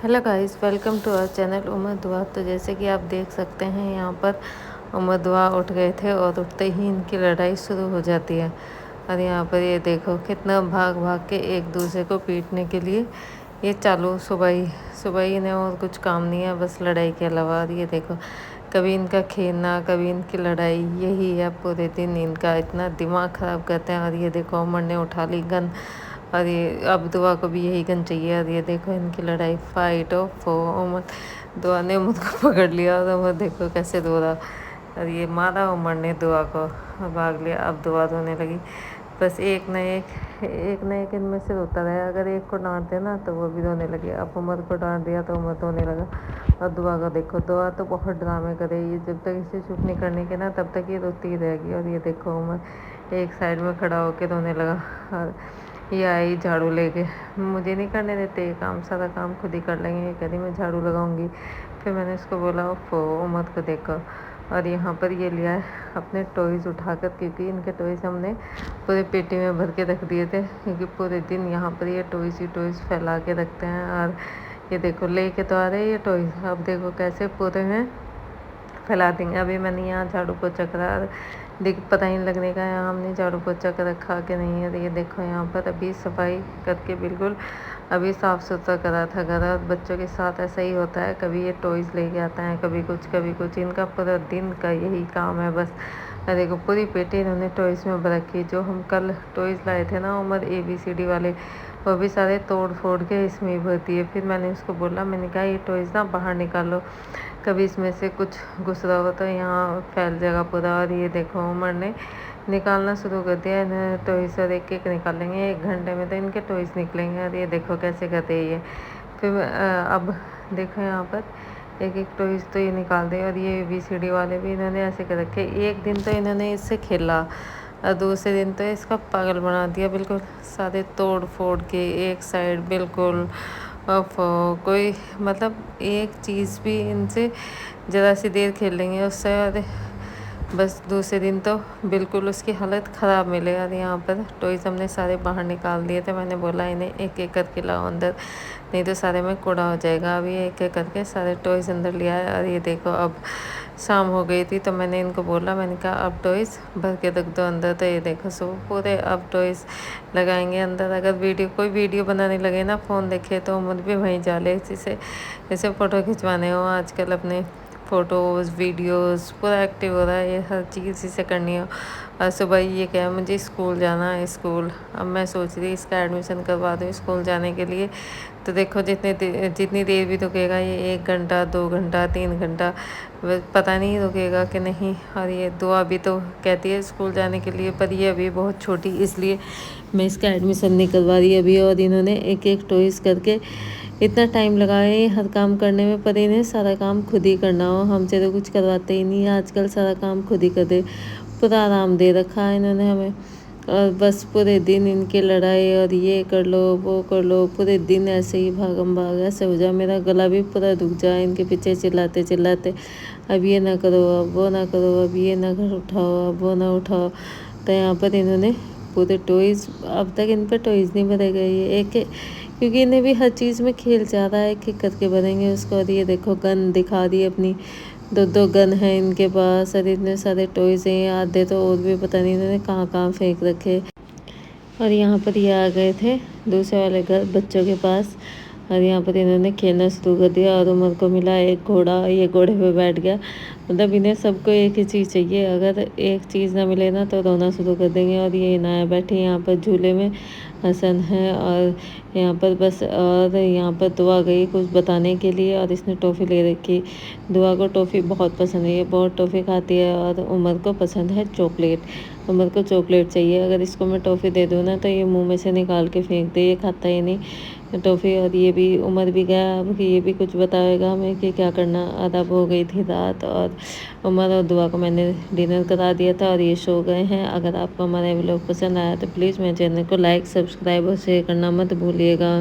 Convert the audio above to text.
Hello guys, welcome to our channel Umar Dua. तो जैसे कि आप देख सकते हैं यहाँ पर उमर दुआ उठ गए थे और उठते ही इनकी लड़ाई शुरू हो जाती है। और यहाँ पर ये देखो कितना भाग भाग के एक दूसरे को पीटने के लिए ये चालू सुबह ही इन्हें और कुछ काम नहीं है बस लड़ाई के अलावा। और ये देखो कभी इनका खेलना कभी इनकी लड़ाई, यही है पूरे दिन इनका, इतना दिमाग ख़राब करते हैं। और ये देखो उमर ने उठा ली गन और ये अब दुआ को भी यही गन चाहिए। और ये देखो इनकी लड़ाई, फाइट ऑफ उमर। दुआ ने उमर को पकड़ लिया और उमर देखो कैसे रो रहा। और ये मारा उमर ने दुआ को, भाग लिया। अब दुआ रोने लगी। बस एक न एक इनमें से रोता रहा। अगर एक को डांट देना तो वो भी रोने लगे। अब उमर को डांट दिया तो उमर रोने लगा। और दुआ का देखो, दुआ तो बहुत ड्रामे करे, ये जब तक इसे चुप नहीं करने के ना तब तक ये रोती ही रहेगी। और ये देखो उमर एक साइड में खड़ा होकर रोने लगा। और ये आई झाड़ू लेके, मुझे नहीं करने देते ये काम, सारा काम खुद ही कर लेंगे। ये कह रही मैं झाड़ू लगाऊंगी। फिर मैंने उसको बोला उमर को देखो। और यहाँ पर ये लिया है अपने टॉयज़ उठाकर, क्योंकि इनके टॉयज़ हमने पूरे पेटी में भर के रख दिए थे, क्योंकि पूरे दिन यहाँ पर ये टॉयज़ फैला के रखते हैं। और ये देखो लेके तो आ रहे ये टॉयज़, अब देखो कैसे पूरे में फैला देंगे। अभी मैंने यहाँ झाड़ू पोछा करा, देख पता ही नहीं लगने का यहाँ हमने झाड़ू पोछा कर रखा कि नहीं है। ये देखो यहाँ पर अभी सफाई करके बिल्कुल अभी साफ़ सुथरा करा था घर। और बच्चों के साथ ऐसा ही होता है, कभी ये टॉयज़ लेके आता है, कभी कुछ इनका पूरा दिन का यही काम है बस। देखो पूरी पेटी इन्होंने टॉयज़ में भर रखी। जो हम कल टॉयज़ लाए थे ना उमर ABCD वाले, वो भी सारे तोड़ फोड़ के इसमें ही भरती है। फिर मैंने उसको बोला, मैंने कहा ये टॉयज़ ना बाहर निकालो, कभी इसमें से कुछ घुस रहा हो तो यहाँ फैल जाएगा पूरा। और ये देखो उमर ने निकालना शुरू कर दिया। इन्हें टॉयज़ और एक एक निकालेंगे, 1 घंटे में तो इनके टॉयज़ निकलेंगे। और ये देखो कैसे करते हैं ये। फिर अब देखो यहाँ पर एक एक टॉयज़ तो ये निकाल दे। और ये ABCD वाले भी इन्होंने ऐसे कर रखे। एक दिन तो इन्होंने इससे खेला और दूसरे दिन तो इसका पागल बना दिया, बिल्कुल सारे तोड़ फोड़ के एक साइड बिल्कुल। ऑफ कोई मतलब एक चीज़ भी इनसे ज़रा सी देर खेलेंगे उससे, और बस दूसरे दिन तो बिल्कुल उसकी हालत ख़राब मिले। और यहाँ पर टॉयज़ हमने सारे बाहर निकाल दिए थे। मैंने बोला इन्हें एक एक करके लाओ अंदर, नहीं तो सारे में कूड़ा हो जाएगा। अभी एक एक करके सारे टॉयज़ अंदर लिया है। और ये देखो अब शाम हो गई थी तो मैंने इनको बोला, मैंने कहा अब टॉयज़ भर के रख दो अंदर। तो ये देखो सब पूरे अब टॉयज़ लगाएंगे अंदर। अगर कोई वीडियो बनाने लगे ना, फ़ोन देखे तो उम्र भी वहीं जा ले, जैसे फ़ोटो खिंचवाने हो आजकल अपने फ़ोटोज़ वीडियोज़ पूरा एक्टिव हो रहा है, ये हर चीज़ इसी से करनी हो। और सुबह ये क्या है, मुझे स्कूल जाना है। अब मैं सोच रही इसका एडमिशन करवा दूँ स्कूल जाने के लिए। तो देखो जितनी देर भी रुकेगा ये, 1 घंटा 2 घंटा 3 घंटा, पता नहीं रुकेगा कि नहीं। और ये दुआ भी तो कहती है स्कूल जाने के लिए, पर ये अभी बहुत छोटी, इसलिए मैं इसका एडमिशन नहीं करवा रही अभी। और इन्होंने एक एक टॉयज़ करके इतना टाइम लगाया है हर काम करने में, पर इन्हें सारा काम खुद ही करना हो, हमसे तो कुछ करवाते ही नहीं। आजकल सारा काम खुद ही कर दे, पूरा आराम दे रखा है इन्होंने हमें। और बस पूरे दिन इनकी लड़ाई, और ये कर लो वो कर लो, पूरे दिन ऐसे ही भागम भाग ऐसे हो जाए, मेरा गला भी पूरा दुख जाए इनके पीछे चिल्लाते चिल्लाते। अब ये ना करो, अब वो ना करो, अब ये ना घर उठाओ, अब वो ना उठाओ। तो यहाँ पर इन्होंने पूरे टॉयज़, अब तक इन पर टॉयज़ नहीं भरे गए ये एक, क्योंकि इन्हें भी हर चीज़ में खेल ज़्यादा है, एक एक करके भरेंगे उसको। और ये देखो गन दिखा दी अपनी, 2 गन है इनके पास, और इतने सारे टॉयज़ हैं, आधे तो और भी पता नहीं इन्होंने कहाँ कहाँ फेंक रखे। और यहाँ पर ये आ गए थे दूसरे वाले घर बच्चों के पास, और यहाँ पर इन्होंने खेलना शुरू कर दिया। और उमर को मिला एक घोड़ा, ये घोड़े पे बैठ गया। मतलब इन्हें सबको एक ही चीज़ चाहिए, अगर एक चीज़ ना मिले ना तो रोना शुरू कर देंगे। और ये इनाया बैठी यहाँ पर झूले में, हसन है। और यहाँ पर बस, और यहाँ पर दुआ गई कुछ बताने के लिए, और इसने टॉफ़ी ले रखी। दुआ को टॉफ़ी बहुत पसंद है, ये बहुत टॉफ़ी खाती है। और उमर को पसंद है चॉकलेट, उमर को चॉकलेट चाहिए। अगर इसको मैं टॉफ़ी दे दूँ ना तो ये मुंह में से निकाल के फेंक दे, ये खाता ही नहीं टॉफ़ी। और ये भी उमर भी गया, अब ये भी कुछ बताएगा हमें कि क्या करना। अदब हो गई थी रात, और उमर और दुआ को मैंने डिनर करा दिया था, और ये सो गए हैं। अगर आपको हमारा व्लॉग पसंद आया तो प्लीज़ मेरे चैनल को लाइक सब्सक्राइब और शेयर करना मत भूलिएगा।